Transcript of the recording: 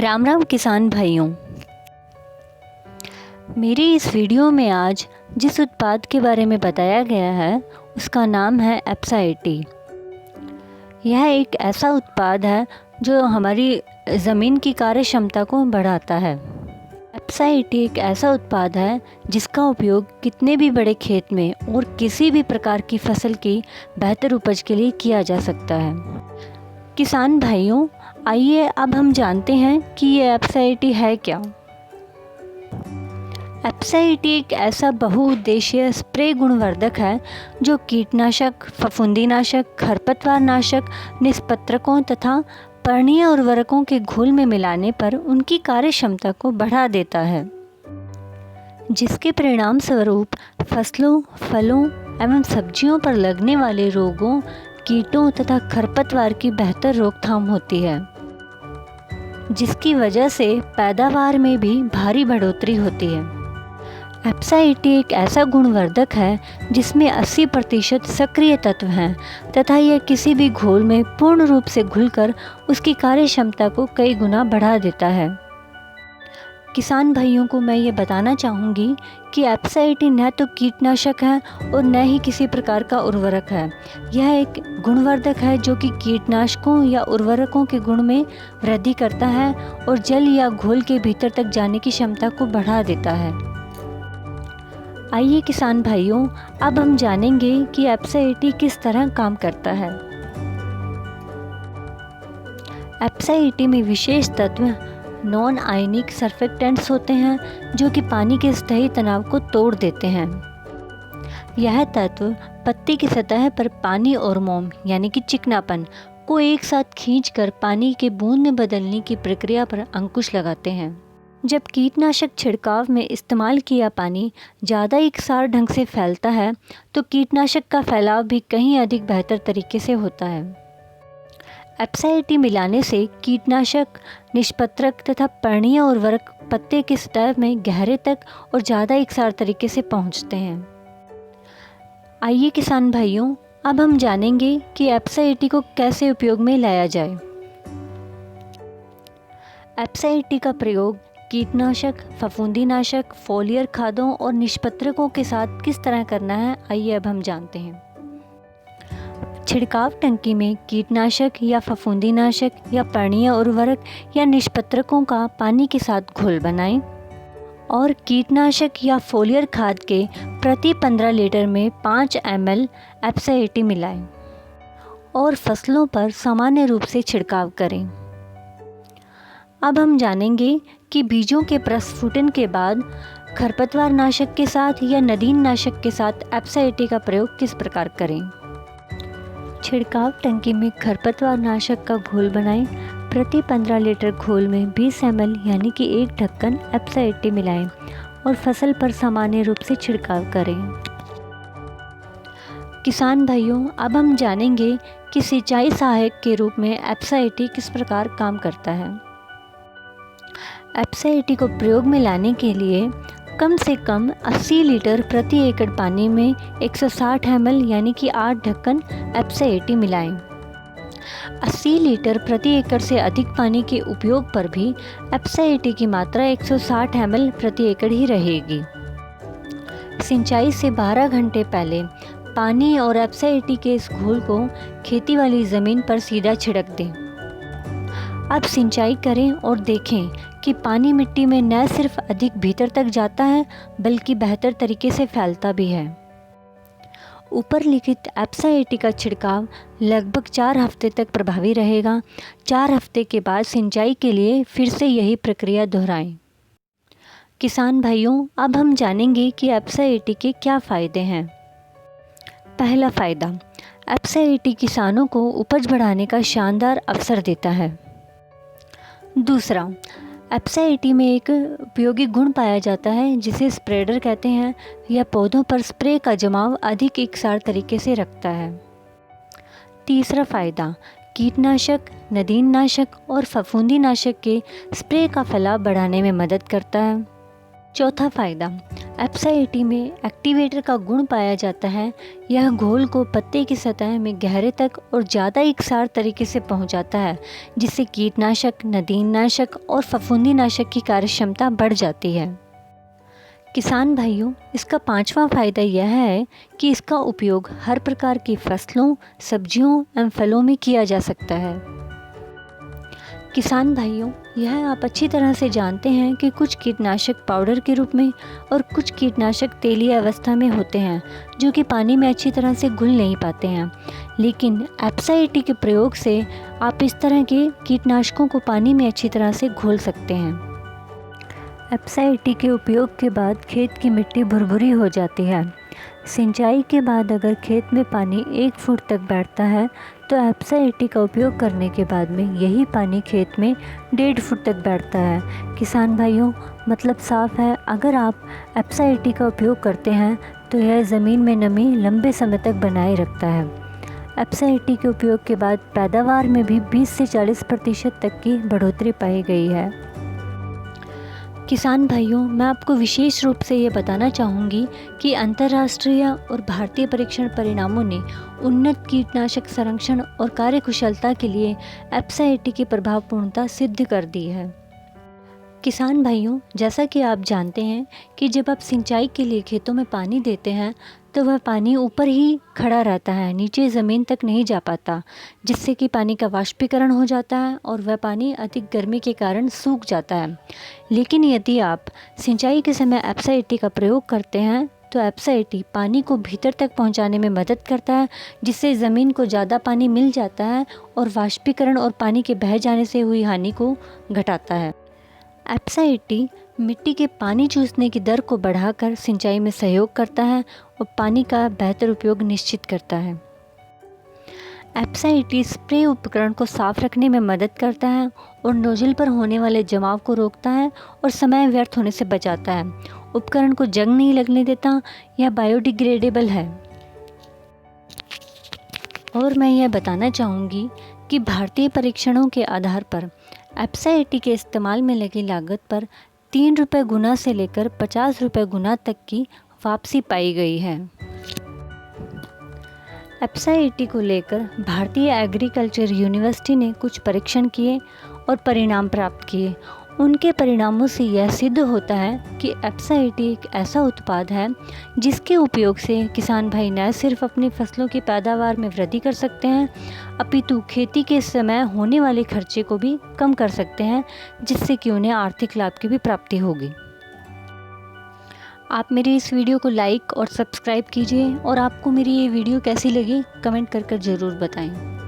राम राम किसान भाइयों। मेरी इस वीडियो में आज जिस उत्पाद के बारे में बताया गया है उसका नाम है एप्सा-80। यह एक ऐसा उत्पाद है जो हमारी ज़मीन की कार्य क्षमता को बढ़ाता है। एप्सा-80 एक ऐसा उत्पाद है जिसका उपयोग कितने भी बड़े खेत में और किसी भी प्रकार की फसल की बेहतर उपज के लिए किया जा सकता है। किसान भाइयों, आइए अब हम जानते हैं कि ये एप्सा-80 है क्या। एप्सा-80 एक ऐसा बहुउद्देशीय स्प्रे गुणवर्धक है जो कीटनाशक, फफूंदीनाशक, खरपतवारनाशक, निष्पत्रकों तथा पर्णीय उर्वरकों के घोल में मिलाने पर उनकी कार्य क्षमता को बढ़ा देता है, जिसके परिणाम स्वरूप फसलों, फलों एवं सब्जियों पर लगने वाले रोगों, कीटों तथा खरपतवार की बेहतर रोकथाम होती है, जिसकी वजह से पैदावार में भी भारी बढ़ोतरी होती है। एप्सा-80 एक ऐसा गुणवर्धक है जिसमें 80% सक्रिय तत्व हैं तथा यह किसी भी घोल में पूर्ण रूप से घुलकर उसकी कार्य क्षमता को कई गुना बढ़ा देता है। किसान भाइयों को मैं ये बताना चाहूँगी कि एप्सा-80 न तो कीटनाशक है और न ही किसी प्रकार का उर्वरक है। यह एक गुणवर्धक है जो कि कीटनाशकों या उर्वरकों के गुण में वृद्धि करता है और जल या घोल के भीतर तक जाने की क्षमता को बढ़ा देता है। आइए किसान भाइयों, अब हम जानेंगे कि एप्सा-80 किस तरह काम करता है। एप्सा-80 में विशेष तत्व नॉन आयनिक सर्फेक्टेंट्स होते हैं जो कि पानी के स्थायी तनाव को तोड़ देते हैं। यह तत्व पत्ती की सतह पर पानी और मोम यानी कि चिकनापन को एक साथ खींचकर पानी के बूंद में बदलने की प्रक्रिया पर अंकुश लगाते हैं। जब कीटनाशक छिड़काव में इस्तेमाल किया पानी ज़्यादा एकसार ढंग से फैलता है तो कीटनाशक का फैलाव भी कहीं अधिक बेहतर तरीके से होता है। एप्सा-80 मिलाने से कीटनाशक, निष्पत्रक तथा पर्णीय उर्वरक पत्ते की सतह में गहरे तक और ज़्यादा एकसार तरीके से पहुंचते हैं। आइए किसान भाइयों, अब हम जानेंगे कि एप्सा-80 को कैसे उपयोग में लाया जाए। एप्सा-80 का प्रयोग कीटनाशक, फफूंदीनाशक, फोलियर खादों और निष्पत्रकों के साथ किस तरह करना है, आइए अब हम जानते हैं। छिड़काव टंकी में कीटनाशक या फफूंदीनाशक या पर्णीय उर्वरक या निष्पत्रकों का पानी के साथ घोल बनाएं और कीटनाशक या फोलियर खाद के प्रति 15 लीटर में 5 ml एप्सा-80 मिलाएं और फसलों पर सामान्य रूप से छिड़काव करें। अब हम जानेंगे कि बीजों के प्रस्फुटन के बाद खरपतवार नाशक के साथ या नदीन नाशक के साथ एप्सा-80 का प्रयोग किस प्रकार करें। छिड़काव टंकी में खरपतवार नाशक का घोल बनाएं। प्रति 15 लीटर घोल में 20 ml यानी कि 1 ढक्कन एप्सा-80 मिलाएं और फसल पर सामान्य रूप से छिड़काव करें। किसान भाइयों, अब हम जानेंगे कि सिंचाई सहायक के रूप में एप्सा-80 किस प्रकार काम करता है। एप्सा-80 को प्रयोग में लाने के लिए कम से कम 80 लीटर प्रति एकड़ पानी में 160 ml यानी कि 8 ढक्कन एप्सा-80 मिलाएं। 80 लीटर प्रति एकड़ से अधिक पानी के उपयोग पर भी एप्सा-80 की मात्रा 160 ml प्रति एकड़ ही रहेगी। सिंचाई से 12 घंटे पहले पानी और एप्सा-80 के इस घोल को खेती वाली ज़मीन पर सीधा छिड़क दें। अब सिंचाई करें और देखें कि पानी मिट्टी में न सिर्फ अधिक भीतर तक जाता है बल्कि बेहतर तरीके से फैलता भी है। ऊपर लिखित एप्सा-80 का छिड़काव लगभग 4 हफ्ते तक प्रभावी रहेगा। 4 हफ्ते के बाद सिंचाई के लिए फिर से यही प्रक्रिया दोहराएं। किसान भाइयों, अब हम जानेंगे कि एप्सा-80 के क्या फ़ायदे हैं। पहला फ़ायदा, एप्सा-80 किसानों को उपज बढ़ाने का शानदार अवसर देता है। दूसरा, एप्सा-80 में एक उपयोगी गुण पाया जाता है जिसे स्प्रेडर कहते हैं। यह पौधों पर स्प्रे का जमाव अधिक एकसार तरीके से रखता है। तीसरा फ़ायदा, कीटनाशक, नदीननाशक और फफूंदीनाशक के स्प्रे का फैलाव बढ़ाने में मदद करता है। चौथा फ़ायदा, एप्साइटी में एक्टिवेटर का गुण पाया जाता है। यह घोल को पत्ते की सतह में गहरे तक और ज़्यादा एकसार तरीके से पहुंचाता है, जिससे कीटनाशक, नदीननाशक और फफूंदीनाशक की कार्यक्षमता बढ़ जाती है। किसान भाइयों, इसका पांचवा फायदा यह है कि इसका उपयोग हर प्रकार की फसलों, सब्जियों एवं फलों में किया जा सकता है। किसान भाइयों, यह आप अच्छी तरह से जानते हैं कि कुछ कीटनाशक पाउडर के रूप में और कुछ कीटनाशक तेलीय अवस्था में होते हैं, जो कि पानी में अच्छी तरह से घुल नहीं पाते हैं। लेकिन एप्साइटी के प्रयोग से आप इस तरह के कीटनाशकों को पानी में अच्छी तरह से घोल सकते हैं। एप्साइटी के उपयोग के बाद खेत की मिट्टी भुरभुरी हो जाती है। सिंचाई के बाद अगर खेत में पानी 1 फुट तक बैठता है तो एप्साइटी का उपयोग करने के बाद में यही पानी खेत में 1.5 फुट तक बैठता है। किसान भाइयों, मतलब साफ है, अगर आप एप्साइटी का उपयोग करते हैं तो यह ज़मीन में नमी लंबे समय तक बनाए रखता है। एप्साइटी के उपयोग के बाद पैदावार में भी 20 से 40% तक की बढ़ोतरी पाई गई है। किसान भाइयों, मैं आपको विशेष रूप से ये बताना चाहूँगी कि अंतर्राष्ट्रीय और भारतीय परीक्षण परिणामों ने उन्नत कीटनाशक संरक्षण और कार्यकुशलता के लिए एप्साइटी की प्रभावपूर्णता सिद्ध कर दी है। किसान भाइयों, जैसा कि आप जानते हैं कि जब आप सिंचाई के लिए खेतों में पानी देते हैं तो वह पानी ऊपर ही खड़ा रहता है, नीचे ज़मीन तक नहीं जा पाता, जिससे कि पानी का वाष्पीकरण हो जाता है और वह पानी अधिक गर्मी के कारण सूख जाता है। लेकिन यदि आप सिंचाई के समय एप्साइटी का प्रयोग करते हैं तो एप्साइटी पानी को भीतर तक पहुंचाने में मदद करता है, जिससे ज़मीन को ज़्यादा पानी मिल जाता है और वाष्पीकरण और पानी के बह जाने से हुई हानि को घटाता है। एप्साइटी मिट्टी के पानी चूसने की दर को बढ़ाकर सिंचाई में सहयोग करता है और पानी का बेहतर उपयोग निश्चित करता है। एप्साइटी स्प्रे उपकरण को साफ रखने में मदद करता है और नोजल पर होने वाले जमाव को रोकता है और समय व्यर्थ होने से बचाता है। उपकरण को जंग नहीं लगने देता, यह बायोडिग्रेडेबल है। और मैं यह बताना चाहूँगी कि भारतीय परीक्षणों के आधार पर एप्साइटी के इस्तेमाल में लगी लागत पर 3 रुपये गुना से लेकर 50 रुपये गुना तक की वापसी पाई गई है। एप्साइटी को लेकर भारतीय एग्रीकल्चर यूनिवर्सिटी ने कुछ परीक्षण किए और परिणाम प्राप्त किए। उनके परिणामों से यह सिद्ध होता है कि एप्साइटी एक ऐसा उत्पाद है जिसके उपयोग से किसान भाई न सिर्फ अपनी फसलों की पैदावार में वृद्धि कर सकते हैं, अपितु खेती के समय होने वाले खर्चे को भी कम कर सकते हैं, जिससे कि उन्हें आर्थिक लाभ की भी प्राप्ति होगी। आप मेरी इस वीडियो को लाइक और सब्सक्राइब कीजिए और आपको मेरी ये वीडियो कैसी लगी कमेंट कर ज़रूर बताएं।